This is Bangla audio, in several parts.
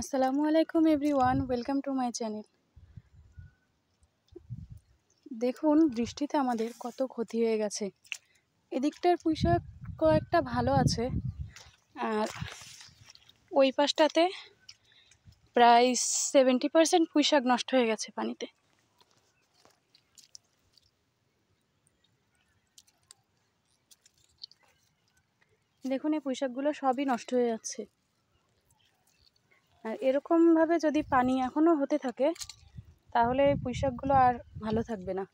আসসালামু আলাইকুম everyone, welcome to my channel. দেখুন বৃষ্টিতে আমাদের কত ক্ষতি হয়ে গেছে। এদিকটার পুঁইশাক কয়েকটা ভালো আছে, আর ওই পাশটাতে প্রায় 70% পুঁইশাক নষ্ট হয়ে গেছে পানিতে। দেখুন এই পুঁইশাকগুলো সবই নষ্ট হয়ে যাচ্ছে। আর এরকমভাবে যদি পানি এখনও হতে থাকে তাহলে এই পুঁইশাকগুলো আর ভালো থাকবে না।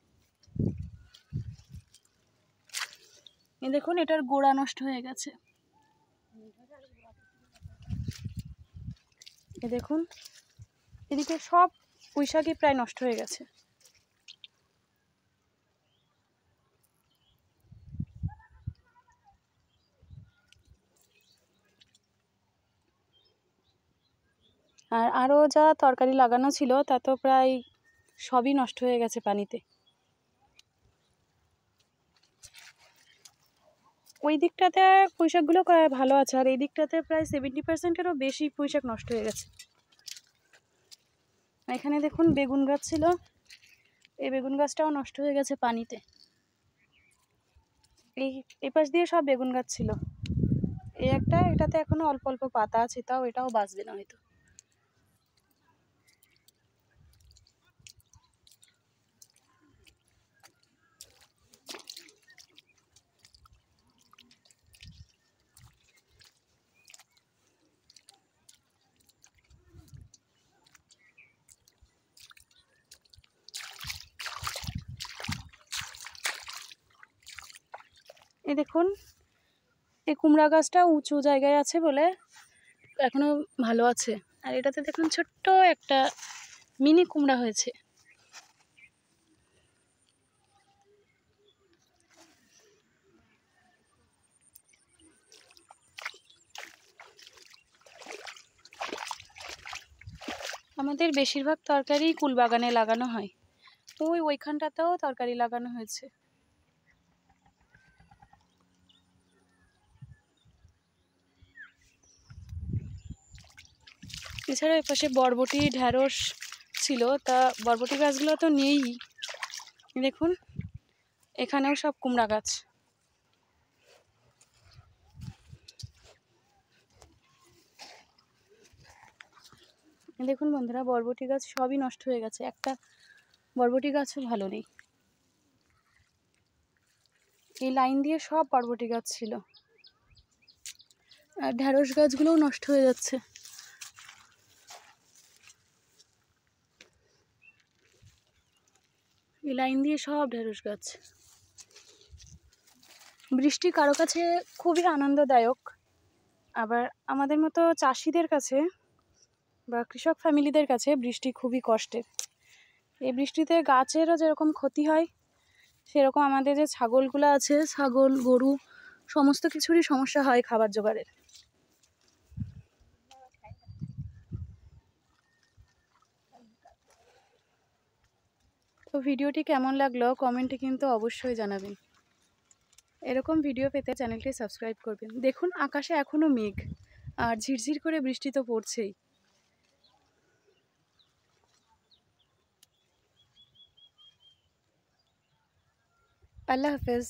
দেখুন এটার গোড়া নষ্ট হয়ে গেছে। দেখুন এদিকে সব পুঁইশাকই প্রায় নষ্ট হয়ে গেছে। আর আরও যা তরকারি লাগানো ছিল তা তো প্রায় সবই নষ্ট হয়ে গেছে পানিতে। ওই দিকটাতে পুঁইশাকগুলো ভালো আছে, আর এই দিকটাতে প্রায় 70%-এরও বেশি পুঁইশাক নষ্ট হয়ে গেছে। এখানে দেখুন বেগুন গাছ ছিল, এই বেগুন গাছটাও নষ্ট হয়ে গেছে পানিতে। এই পাশ দিয়ে সব বেগুন গাছ ছিল। এটাতে এখনো অল্প অল্প পাতা আছে, তাও এটাও বাঁচবে না হয়তো। এই দেখুন এই কুমড়া গাছটা উঁচু জায়গায় আছে বলে এখনো ভালো আছে, আর এটাতে দেখুন ছোট্ট একটা মিনি কুমড়া হয়েছে। আমাদের বেশিরভাগ তরকারি কুলবাগানে লাগানো হয়। ওইখানটাতেও তরকারি লাগানো হয়েছে। এছাড়া এপাশে বরবটি ঢ্যাঁড়স ছিল, তা বরবটি গাছগুলো তো নেই। দেখুন এখানেও সব কুমড়া গাছ। দেখুন বন্ধুরা, বরবটি গাছ সবই নষ্ট হয়ে গেছে, একটা বরবটি গাছও ভালো নেই। এই লাইন দিয়ে সব বরবটি গাছ ছিল, আর ঢ্যাঁড়স গাছগুলোও নষ্ট হয়ে যাচ্ছে। এই লাইন দিয়ে সব ঢ্যাঁড়স গাছ। বৃষ্টি কারো কাছে খুবই আনন্দদায়ক, আবার আমাদের মতো চাষিদের কাছে বা কৃষক ফ্যামিলিদের কাছে বৃষ্টি খুবই কষ্টের। এই বৃষ্টিতে গাছেরও যেরকম ক্ষতি হয়, সেরকম আমাদের যে ছাগলগুলো আছে, ছাগল গরু সমস্ত কিছুরই সমস্যা হয় খাবার জোগাড়ের। তো ভিডিওটি কেমন লাগলো কমেন্টে কিন্তু অবশ্যই জানাবেন। এরকম ভিডিও পেতে চ্যানেলটি সাবস্ক্রাইব করবেন। দেখুন আকাশে এখনও মেঘ, আর ঝিরঝির করে বৃষ্টি তো পড়ছেই। আল্লাহ হাফেজ।